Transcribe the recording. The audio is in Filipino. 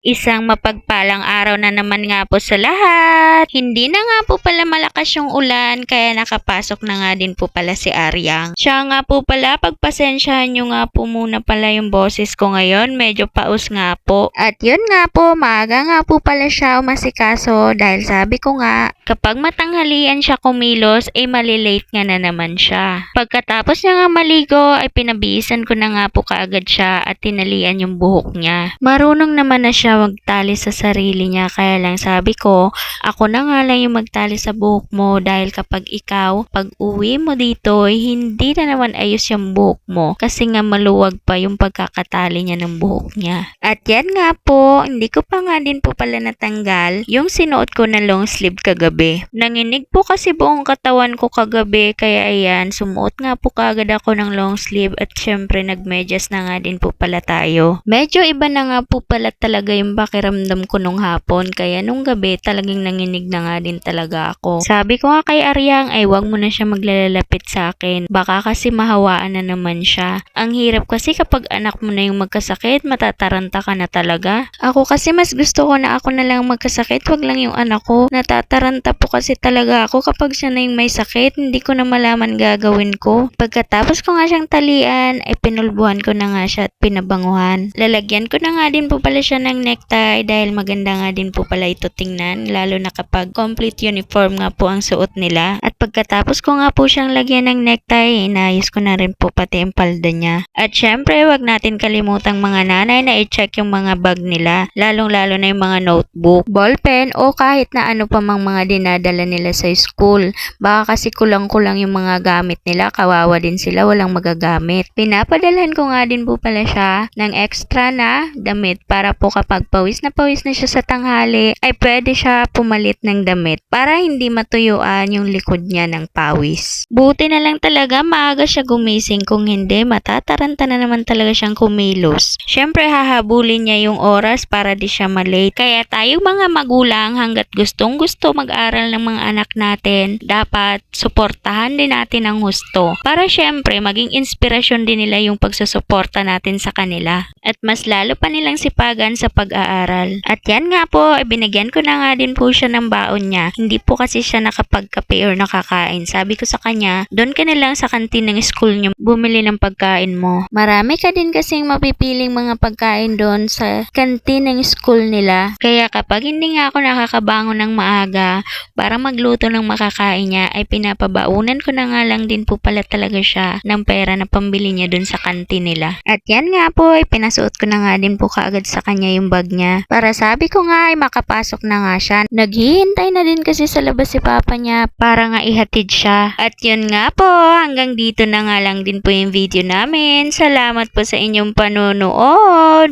Isang mapagpalang araw na naman nga po sa lahat. Hindi na nga po pala malakas yung ulan kaya nakapasok na nga din po pala si Aryang. Siya nga po pala, pagpasensyahan nyo nga po muna pala yung boses ko ngayon. Medyo paus nga po. At yun nga po, maaga nga po pala siya umasikaso dahil sabi ko nga, kapag matanghalian siya kumilos, malilate nga na naman siya. Pagkatapos niya nga maligo, ay pinabihisan ko na nga po kaagad siya at tinalian yung buhok niya. Marunong naman na siya magtali sa sarili niya, kaya lang sabi ko, ako na nga lang yung magtali sa buhok mo dahil kapag ikaw, pag uwi mo dito, hindi na naman ayos yung buhok mo kasi nga maluwag pa yung pagkakatali niya ng buhok niya. At yan nga po, hindi ko pa nga din po pala natanggal yung sinuot ko na long sleeve kagabi. Nanginig po kasi buong katawan ko kagabi, kaya ayan, sumuot nga po kagad ako ng long sleeve at syempre nagmedyas na nga din po pala tayo. Medyo iba na nga po pala talaga yung pakiramdam ko nung hapon, kaya nung gabi talagang nanginig na nga din talaga ako. Sabi ko nga kay Aryang ay wag mo na siya maglalapit sa akin, baka kasi mahawaan na naman siya. Ang hirap kasi kapag anak mo na yung magkasakit, matataranta ka na talaga. Ako kasi mas gusto ko na ako na lang magkasakit, wag lang yung anak ko. Natataranta po kasi talaga ako kapag siya na yung may sakit, hindi ko na malaman gagawin ko. Pagkatapos ko nga siyang talian, ay pinulbuhan ko na nga siya at pinabanguhan. Lalagyan ko na nga din po pala siya ng necktie dahil maganda nga din po pala ito tingnan, lalo na kapag complete uniform nga po ang suot nila. At pagkatapos ko nga po siyang lagyan ng necktie, inayos ko na rin po pati ang palda niya. At syempre, wag natin kalimutang mga nanay na i-check yung mga bag nila, lalong-lalo na yung mga notebook, ballpen o kahit na ano pa mang mga dinadala nila sa school. Baka kasi kulang-kulang yung mga gamit nila, kawawa din sila, walang magagamit. Pinapadalhan ko nga din po pala siya ng extra na damit para po kapag pawis na siya sa tanghali, ay pwede siya pumalit ng damit para hindi matuyuan yung likod niya ng pawis. Buti na lang talaga maaga siya gumising, kung hindi matataranta na naman talaga siyang kumilos. Syempre hahabulin niya yung oras para di siya malate. Kaya tayong mga magulang, hanggat gustong gusto mag-aral ng mga anak natin, dapat suportahan din natin ang husto para syempre maging inspirasyon din nila yung pagsusuporta natin sa kanila at mas lalo pa nilang sipagan sa pag-aaral. At yan nga po, binigyan ko na nga din po siya ng baon niya. Hindi po kasi siya nakapagkape or nakakain. Sabi ko sa kanya, doon ka na lang sa kantin ng school niyo bumili ng pagkain mo. Marami ka din kasing mapipiling mga pagkain doon sa kantin ng school nila. Kaya kapag hindi nga ako nakakabangon ng maaga para magluto ng makakain niya, ay pinapabaunan ko na nga lang din po pala talaga siya ng pera na pambili niya doon sa kantin nila. At yan nga po, ay pinasuot ko na nga din po kaagad sa kanya yung bag niya. Para sabi ko nga ay makapasok na nga siya. Naghihintay na din kasi sa labas si papa niya para nga ihatid siya. At yun nga po, hanggang dito na nga lang din po yung video namin. Salamat po sa inyong panonood.